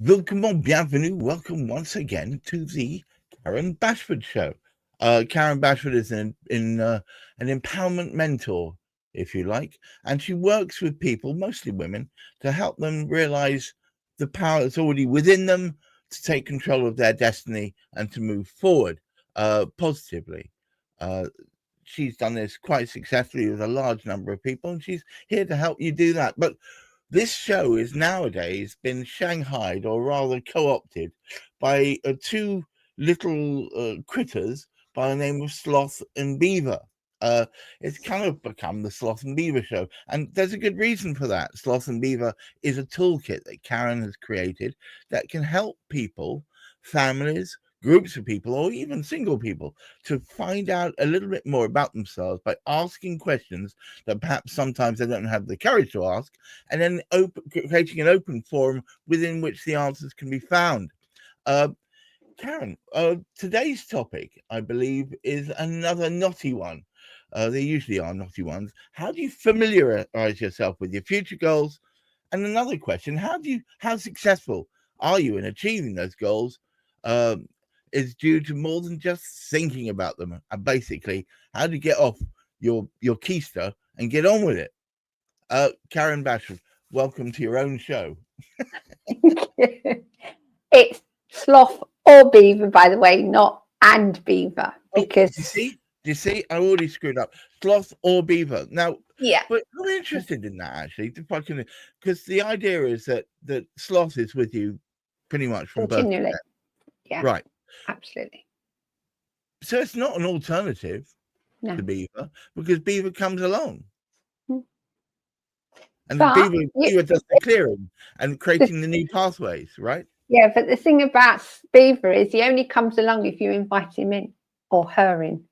Bienvenue, welcome once again to the Karen Bashford Show. Karen Bashford is an empowerment mentor, if you like, and she works with people, mostly women, to help them realize the power that's already within them to take control of their destiny and to move forward positively. She's done this quite successfully with a large number of people, and she's here to help you do that. But this show is nowadays been shanghaied, or rather co-opted, by two little critters by the name of Sloth and Beaver. It's kind of become the Sloth and Beaver show, and there's a good reason for that. Sloth and Beaver is a toolkit that Karen has created that can help people, families, groups of people, or even single people, to find out a little bit more about themselves by asking questions that perhaps sometimes they don't have the courage to ask, and then creating an open forum within which the answers can be found. Karen, today's topic, I believe, is another knotty one. They usually are knotty ones. How do you familiarize yourself with your future goals? And another question, how successful are you in achieving those goals? Is due to more than just thinking about them. And basically, how do you get off your keister and get on with it? Karen Bashford, welcome to your own show. It's Sloth or Beaver, by the way, not and Beaver, because do you see? I already screwed up. Sloth or Beaver. Now, yeah, but I'm interested in that actually, because the idea is that Sloth is with you pretty much from continually. birth. Yeah, right. Absolutely. So it's not an alternative to Beaver, because Beaver comes along. And Beaver does the clearing and creating the new pathways, right? Yeah, but the thing about Beaver is he only comes along if you invite him in or her in.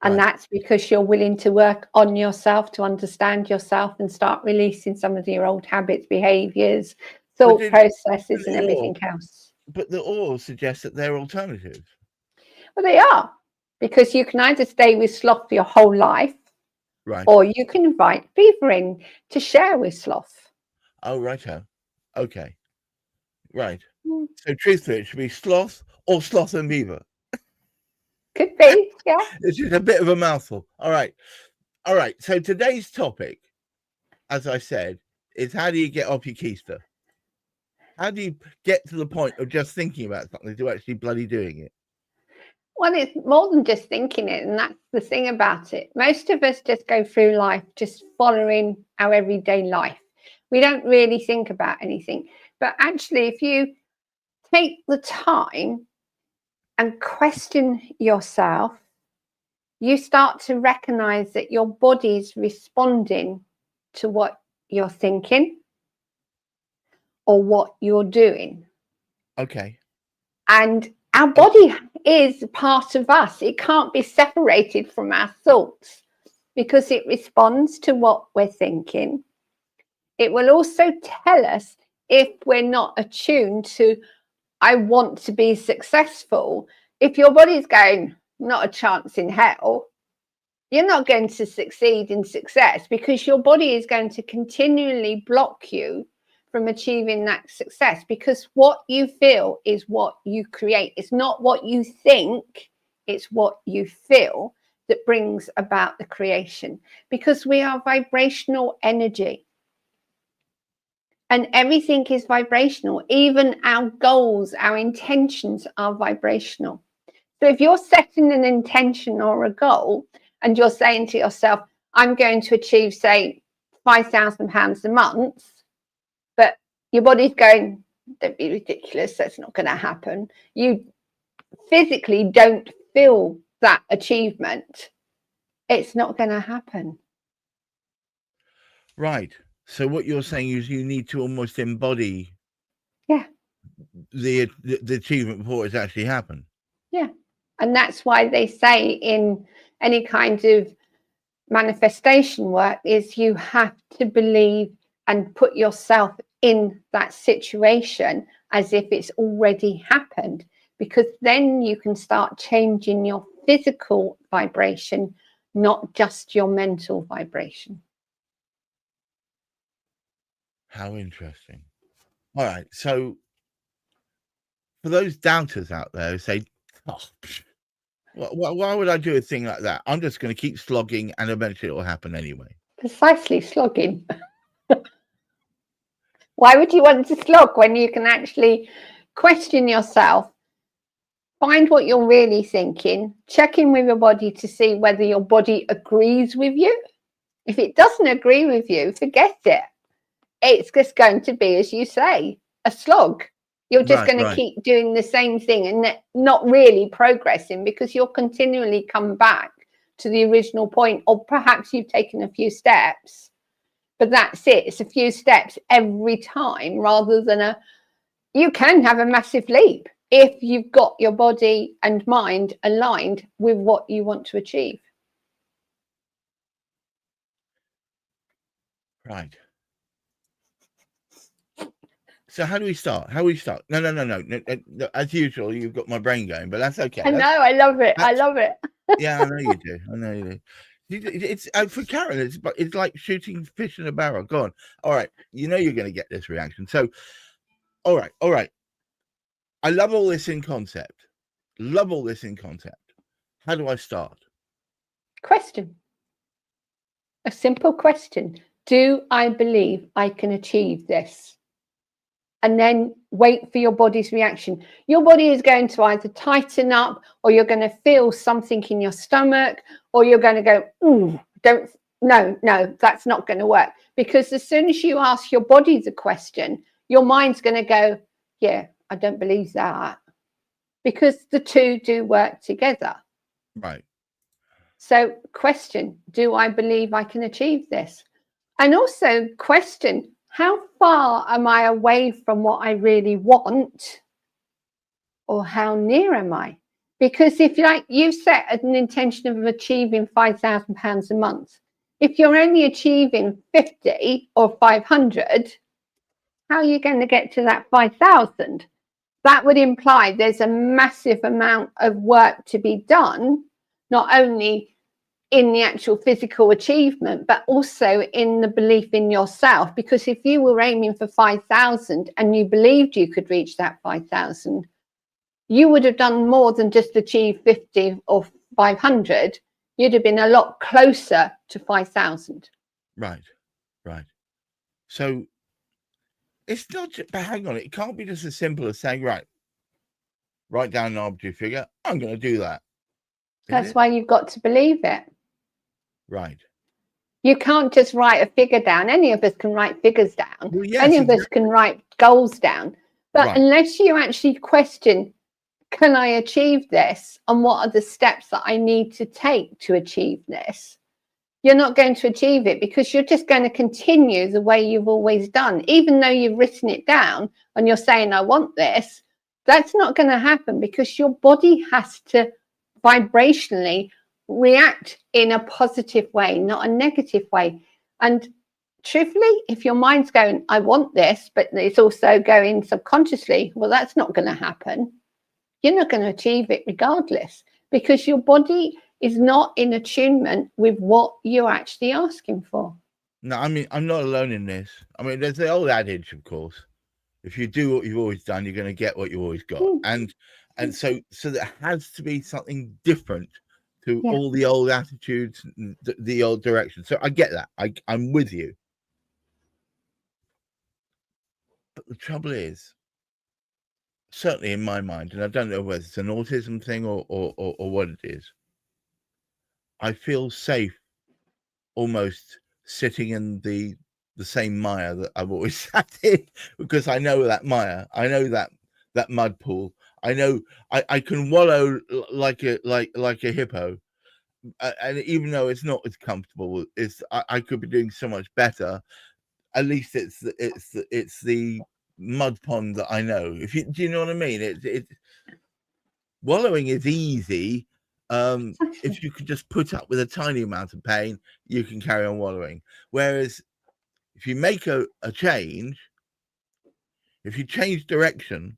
And that's because you're willing to work on yourself, to understand yourself and start releasing some of your old habits, behaviours, thought processes and everything else. But the or suggests that they're alternatives. Well, they are, because you can either stay with Sloth your whole life, or you can invite Beaver in to share with Sloth. Oh, righto. Okay. Right. So truthfully, it should be Sloth or Sloth and Beaver. Could be, yeah. It's just a bit of a mouthful. All right. So today's topic, as I said, is how do you get off your keister? How do you get to the point of just thinking about something to actually bloody doing it? Well, it's more than just thinking it, and that's the thing about it. Most of us just go through life just following our everyday life. We don't really think about anything. But actually, if you take the time and question yourself, you start to recognize that your body's responding to what you're thinking or what you're doing. Okay. And our body is part of us. It can't be separated from our thoughts because it responds to what we're thinking. It will also tell us if we're not attuned to, I want to be successful. If your body's going, not a chance in hell, you're not going to succeed in success, because your body is going to continually block you from achieving that success, because what you feel is what you create. It's not what you think, it's what you feel that brings about the creation, because we are vibrational energy. And everything is vibrational. Even our goals, our intentions are vibrational. So if you're setting an intention or a goal and you're saying to yourself, I'm going to achieve, say, £5,000 a month, but your body's going, don't be ridiculous, that's not going to happen. You physically don't feel that achievement. It's not going to happen. Right. So what you're saying is you need to almost embody the achievement before it's actually happened. Yeah. And that's why they say in any kind of manifestation work is you have to believe and put yourself in that situation as if it's already happened, because then you can start changing your physical vibration, not just your mental vibration. How interesting. All right. So for those doubters out there who say, oh, why would I do a thing like that? I'm just going to keep slogging and eventually it will happen anyway. Precisely, slogging. Why would you want to slog when you can actually question yourself, find what you're really thinking, check in with your body to see whether your body agrees with you? If it doesn't agree with you, forget it. It's just going to be, as you say, a slog. You're just going to keep doing the same thing and not really progressing, because you'll continually come back to the original point, or perhaps you've taken a few steps, but that's it. It's a few steps every time, rather than you can have a massive leap if you've got your body and mind aligned with what you want to achieve. Right. So how do we start? No. As usual, you've got my brain going, but that's okay. I know. I love it. I love it. Yeah, I know you do. I know you do. It's for Karen. It's like shooting fish in a barrel. Go on. All right. You know you're going to get this reaction. So, all right. I love all this in concept. How do I start? Question. A simple question. Do I believe I can achieve this? And then wait for your body's reaction. Your body is going to either tighten up, or you're going to feel something in your stomach, or you're going to go, ooh, no, that's not going to work. Because as soon as you ask your body the question, your mind's going to go, yeah, I don't believe that. Because the two do work together. Right. So question, do I believe I can achieve this? And also question, how far am I away from what I really want? Or how near am I? Because if you've set an intention of achieving £5,000 a month, if you're only achieving 50 or 500, how are you going to get to that 5,000? That would imply there's a massive amount of work to be done, not only in the actual physical achievement, but also in the belief in yourself. Because if you were aiming for 5,000 and you believed you could reach that 5,000, you would have done more than just achieve 50 or 500. You'd have been a lot closer to 5,000. Right. So it's not just, but hang on, it can't be just as simple as saying, right, write down an arbitrary figure. I'm going to do that. That's why you've got to believe it. Right. You can't just write a figure down. Any of us can write figures down. Well, yes, Any of us can write goals down. But unless you actually question, can I achieve this? And what are the steps that I need to take to achieve this? You're not going to achieve it, because you're just going to continue the way you've always done. Even though you've written it down and you're saying, I want this, that's not going to happen, because your body has to vibrationally react in a positive way, not a negative way. And truthfully, if your mind's going, I want this, but it's also going subconsciously, well, that's not going to happen. You're not going to achieve it regardless, because your body is not in attunement with what you're actually asking for. No, I mean, I'm not alone in this. I mean, there's the old adage, of course, if you do what you've always done, you're going to get what you've always got. And so there has to be something different to all the old attitudes, the old direction. So I get that. I'm with you. But the trouble is, certainly in my mind, and I don't know whether it's an autism thing or what it is, I feel safe almost sitting in the same mire that I've always sat in, because I know that mire, I know that mud pool, I know I can wallow like a hippo, and even though it's not as comfortable, I could be doing so much better. At least it's the mud pond that I know. Do you know what I mean? It wallowing is easy. If you could just put up with a tiny amount of pain, you can carry on wallowing. Whereas if you make a change, if you change direction,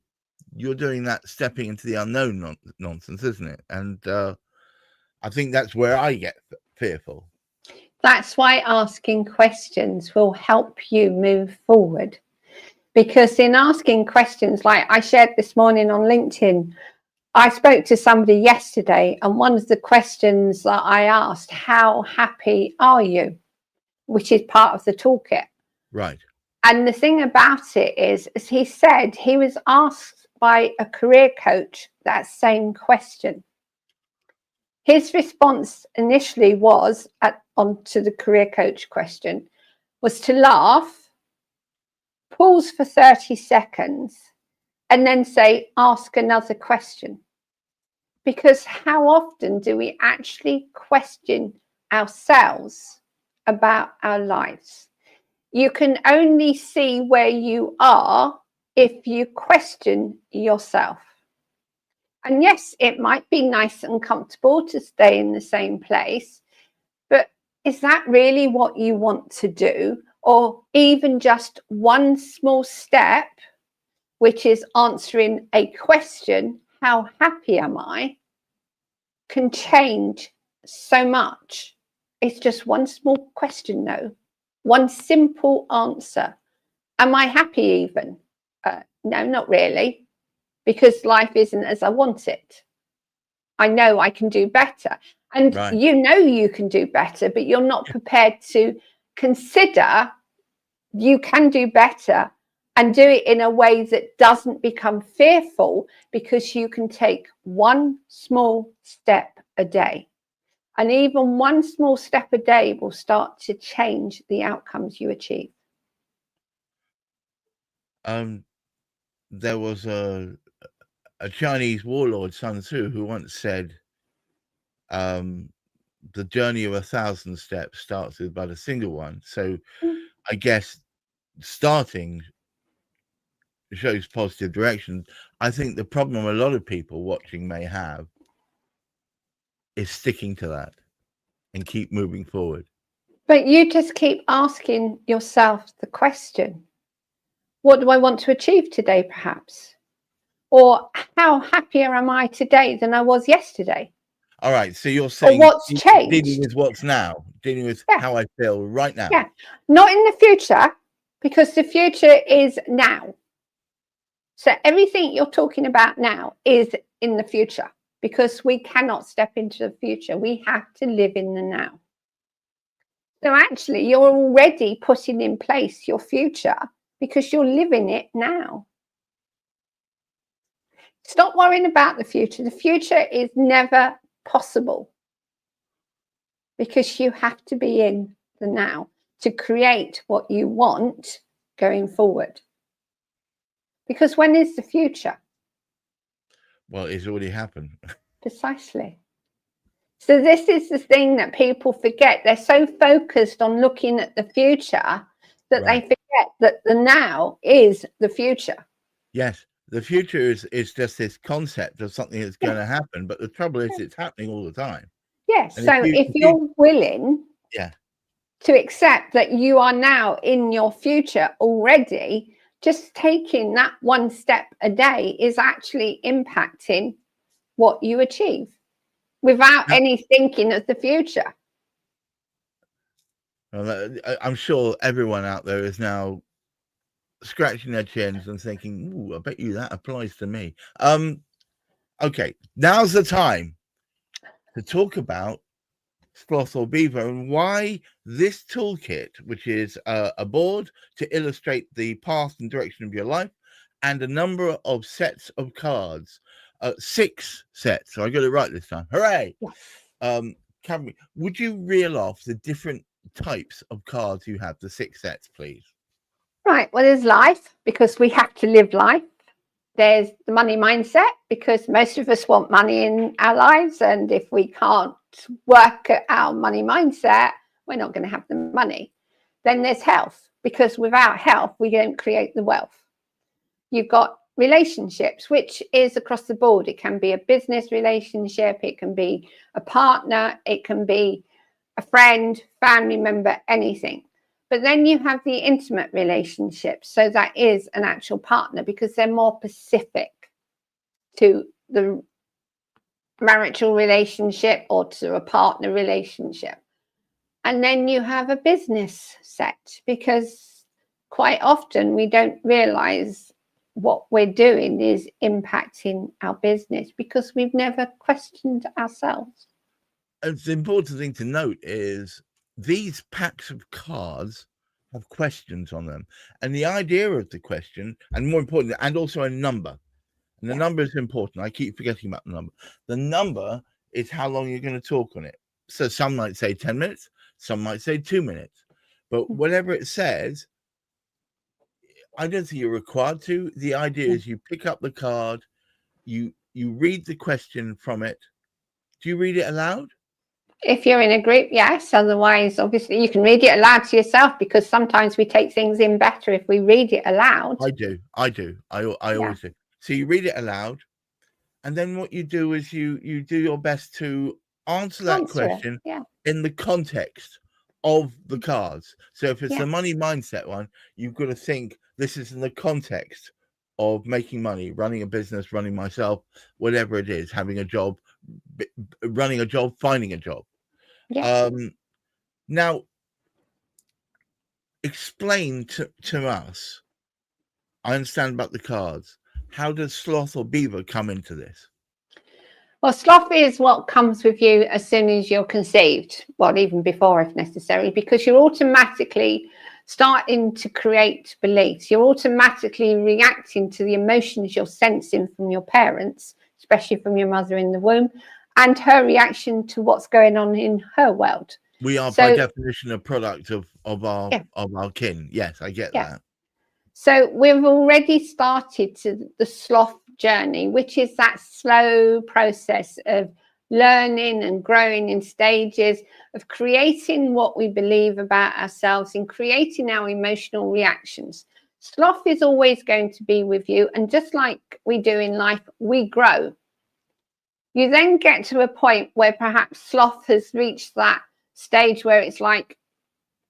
you're doing that stepping into the unknown nonsense, isn't it? And I think that's where I get fearful. That's why asking questions will help you move forward. Because in asking questions, like I shared this morning on LinkedIn, I spoke to somebody yesterday, and one of the questions that I asked, how happy are you? Which is part of the toolkit. Right. And the thing about it is, as he said, he was asked by a career coach that same question. His response initially was, onto the career coach question, was to laugh, pause for 30 seconds, and then say, ask another question. Because how often do we actually question ourselves about our lives? You can only see where you are if you question yourself. And yes, it might be nice and comfortable to stay in the same place, but is that really what you want to do? Or even just one small step, which is answering a question, how happy am I, can change so much. It's just one small question, though. One simple answer. Am I happy even? No, not really, because life isn't as I want it. I know I can do better. And Right. you know you can do better, but you're not prepared to consider you can do better and do it in a way that doesn't become fearful, because you can take one small step a day. And even one small step a day will start to change the outcomes you achieve. There was a Chinese warlord, Sun Tzu, who once said, the journey of 1,000 steps starts with but a single one. So I guess starting shows positive direction. I think the problem a lot of people watching may have is sticking to that and keep moving forward. But you just keep asking yourself the question, what do I want to achieve today, perhaps? Or how happier am I today than I was yesterday? All right. So you're saying what's dealing changed? with what's now, dealing with how I feel right now. Yeah, not in the future, because the future is now. So everything you're talking about now is in the future, because we cannot step into the future. We have to live in the now. So actually, you're already putting in place your future because you're living it now. Stop worrying about the future. The future is never possible, because you have to be in the now to create what you want going forward. Because when is the future? Well, it's already happened. Precisely. So this is the thing that people forget. They're so focused on looking at the future that they forget that the now is the future. Yes, the future is just this concept of something that's going to happen, but the trouble is it's happening all the time. Yes. And so if you're willing to accept that you are now in your future already, just taking that one step a day is actually impacting what you achieve without any thinking of the future. Well, I'm sure everyone out there is now scratching their chins and thinking, ooh, I bet you that applies to me. Okay, now's the time to talk about Sloth or Beaver and why this toolkit, which is a board to illustrate the path and direction of your life, and a number of sets of cards, 6 sets. So I got it right this time. Hooray! Cameron, would you reel off the different types of cards you have, the 6 sets, please? Right. Well, there's life, because we have to live life. There's the money mindset, because most of us want money in our lives. And if we can't work at our money mindset, we're not going to have the money. Then there's health, because without health, we don't create the wealth. You've got relationships, which is across the board. It can be a business relationship, it can be a partner, it can be a friend, family member, anything. But then you have the intimate relationships. So that is an actual partner, because they're more specific to the marital relationship or to a partner relationship. And then you have a business set, because quite often we don't realize what we're doing is impacting our business because we've never questioned ourselves. The important thing to note is these packs of cards have questions on them, and the idea of the question, and more importantly, and also a number, and the number is important. I keep forgetting about the number. The number is how long you're going to talk on it. So some might say 10 minutes, some might say 2 minutes, but whatever it says, I don't think you're required to. The idea is you pick up the card, you read the question from it. Do you read it aloud? If you're in a group, yes. Otherwise, obviously, you can read it aloud to yourself, because sometimes we take things in better if we read it aloud. I do. I always do. So you read it aloud, and then what you do is you do your best to answer that question in the context of the cards. So if it's the money mindset one, you've got to think this is in the context of making money, running a business, running myself, whatever it is, having a job, running a job, finding a job. Now, explain to us, I understand about the cards. How does sloth or beaver come into this? Well, sloth is what comes with you as soon as you're conceived, well, even before if necessary, because you're automatically starting to create beliefs. You're automatically reacting to the emotions you're sensing from your parents, especially from your mother in the womb, and her reaction to what's going on in her world. We are, by definition, a product of our kin. Yes, I get that. So we've already started the sloth journey, which is that slow process of learning and growing in stages, of creating what we believe about ourselves and creating our emotional reactions. Sloth is always going to be with you. And just like we do in life, we grow. You then get to a point where perhaps sloth has reached that stage where it's like,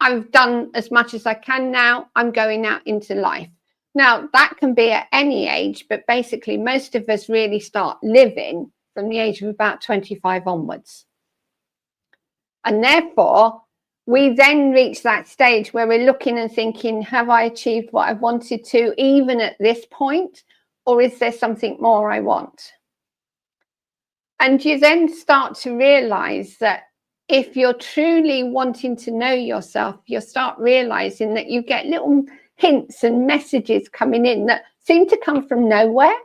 I've done as much as I can now, I'm going out into life. Now, that can be at any age, but basically most of us really start living from the age of about 25 onwards. And therefore, we then reach that stage where we're looking and thinking, have I achieved what I wanted to even at this point? Or is there something more I want? And you then start to realize that if you're truly wanting to know yourself, you'll start realizing that you get little hints and messages coming in that seem to come from nowhere.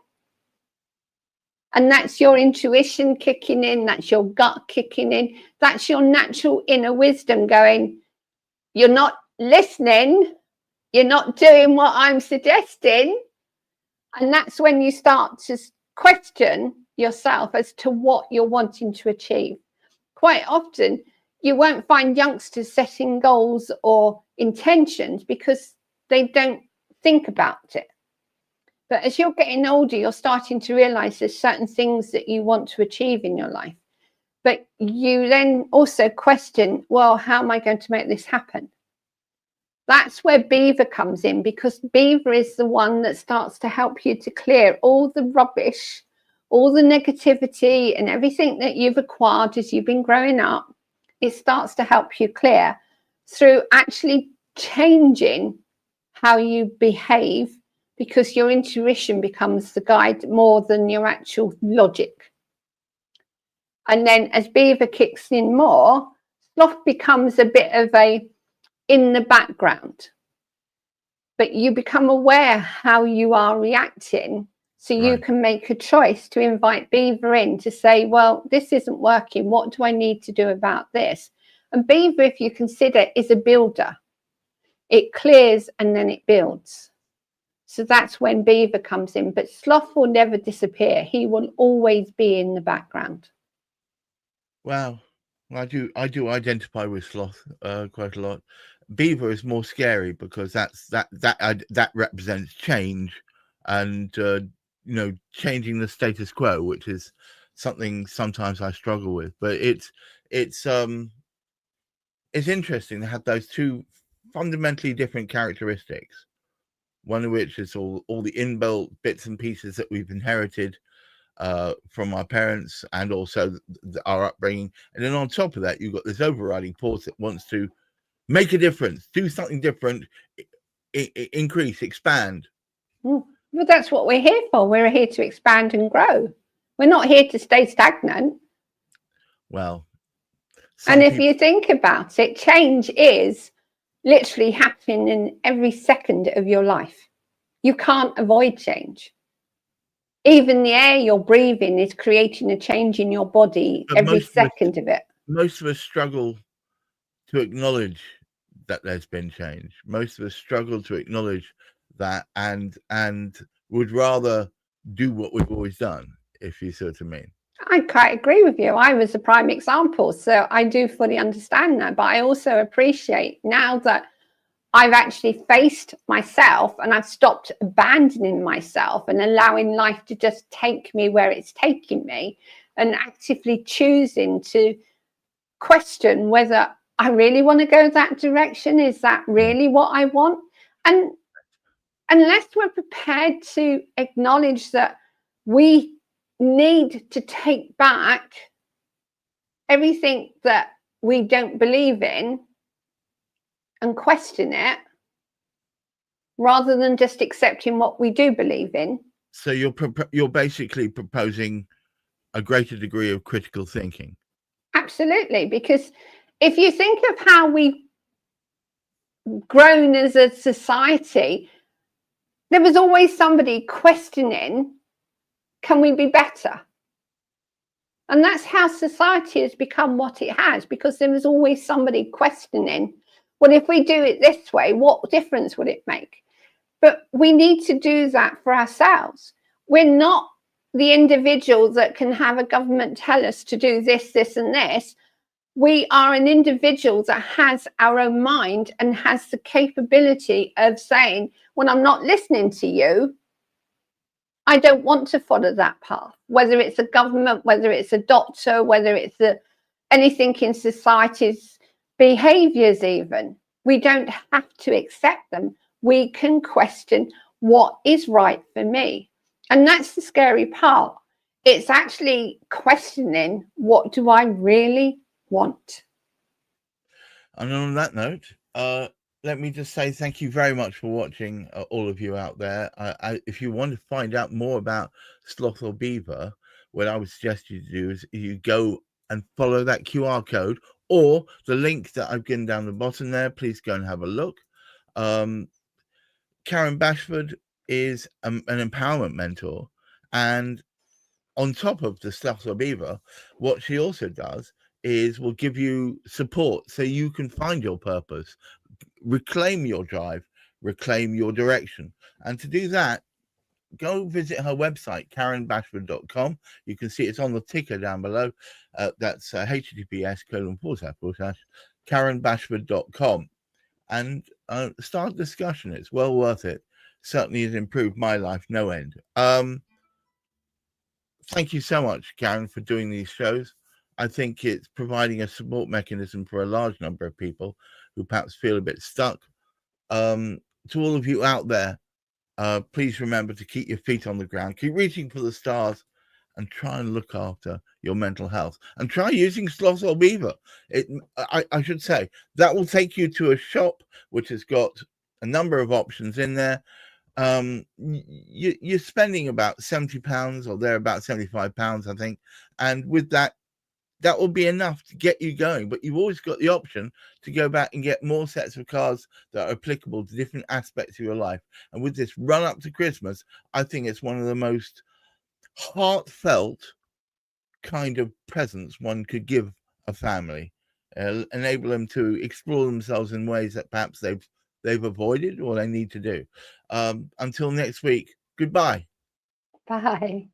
And that's your intuition kicking in, that's your gut kicking in, that's your natural inner wisdom going, you're not listening, you're not doing what I'm suggesting. And that's when you start to question yourself as to what you're wanting to achieve. Quite often, you won't find youngsters setting goals or intentions because they don't think about it. But as you're getting older, you're starting to realize there's certain things that you want to achieve in your life. But you then also question, well, how am I going to make this happen? That's where Beaver comes in, because Beaver is the one that starts to help you to clear all the rubbish, all the negativity and everything that you've acquired as you've been growing up. It starts to help you clear through actually changing how you behave, because your intuition becomes the guide more than your actual logic. And then as Beaver kicks in more, sloth becomes a bit of a in the background. But you become aware how you are reacting, so you can make a choice to invite Beaver in to say, well, this isn't working. What do I need to do about this? And Beaver, if you consider, is a builder. It clears and then it builds. So that's when Beaver comes in. But sloth will never disappear. He will always be in the background. Wow. I do identify with sloth quite a lot. Beaver is more scary because that represents change and changing the status quo, which is something sometimes I struggle with. But it's interesting to have those two fundamentally different characteristics. One of which is all the inbuilt bits and pieces that we've inherited from our parents and also our upbringing. And then on top of that, you've got this overriding force that wants to make a difference, do something different increase, expand. Well, that's what we're here for. We're here to expand and grow. We're not here to stay stagnant. Well, and if you think about it, change is literally happening in every second of your life. You can't avoid change. Even the air you're breathing is creating a change in your body every second of it. Most of us struggle to acknowledge that there's been change. Most of us struggle to acknowledge that and would rather do what we've always done, if you see what I mean. I quite agree with you. I was a prime example, so I do fully understand that. But I also appreciate now that I've actually faced myself and I've stopped abandoning myself and allowing life to just take me where it's taking me, and actively choosing to question whether I really want to go that direction. Is that really what I want? And unless we're prepared to acknowledge that we need to take back everything that we don't believe in and question it, rather than just accepting what we do believe in. So you're basically proposing a greater degree of critical thinking. Absolutely, because if you think of how we've grown as a society, there was always somebody questioning, can we be better? And that's how society has become what it has, because there was always somebody questioning, well, if we do it this way, what difference would it make? But we need to do that for ourselves. We're not the individual that can have a government tell us to do this, this, and this. We are an individual that has our own mind and has the capability of saying, when I'm not listening to you, I don't want to follow that path, whether it's a government, whether it's a doctor, whether it's anything in society's behaviors even. We don't have to accept them. We can question what is right for me. And that's the scary part. It's actually questioning, what do I really want? And on that note, let me just say thank you very much for watching, all of you out there. If you want to find out more about Sloth or Beaver, what I would suggest you do is you go and follow that QR code or the link that I've given down the bottom there. Please go and have a look. Karen Bashford is an empowerment mentor, and on top of the Sloth or Beaver, what she also does is will give you support so you can find your purpose, reclaim your drive, reclaim your direction. And to do that, go visit her website, karenbashford.com. You can see it's on the ticker down below. That's https://karenbashford.com. And start a discussion. It's well worth it. Certainly has improved my life no end. Thank you so much, Karen, for doing these shows. I think it's providing a support mechanism for a large number of people who perhaps feel a bit stuck. To all of you out there, please remember to keep your feet on the ground, keep reaching for the stars, and try and look after your mental health. And try using Sloth or Beaver. I should say, that will take you to a shop which has got a number of options in there. You're spending about £70 or they're about £75, I think. And with that will be enough to get you going. But you've always got the option to go back and get more sets of cards that are applicable to different aspects of your life. And with this run up to Christmas, I think it's one of the most heartfelt kind of presents one could give a family, enable them to explore themselves in ways that perhaps they've avoided or they need to do. Until next week, goodbye. Bye.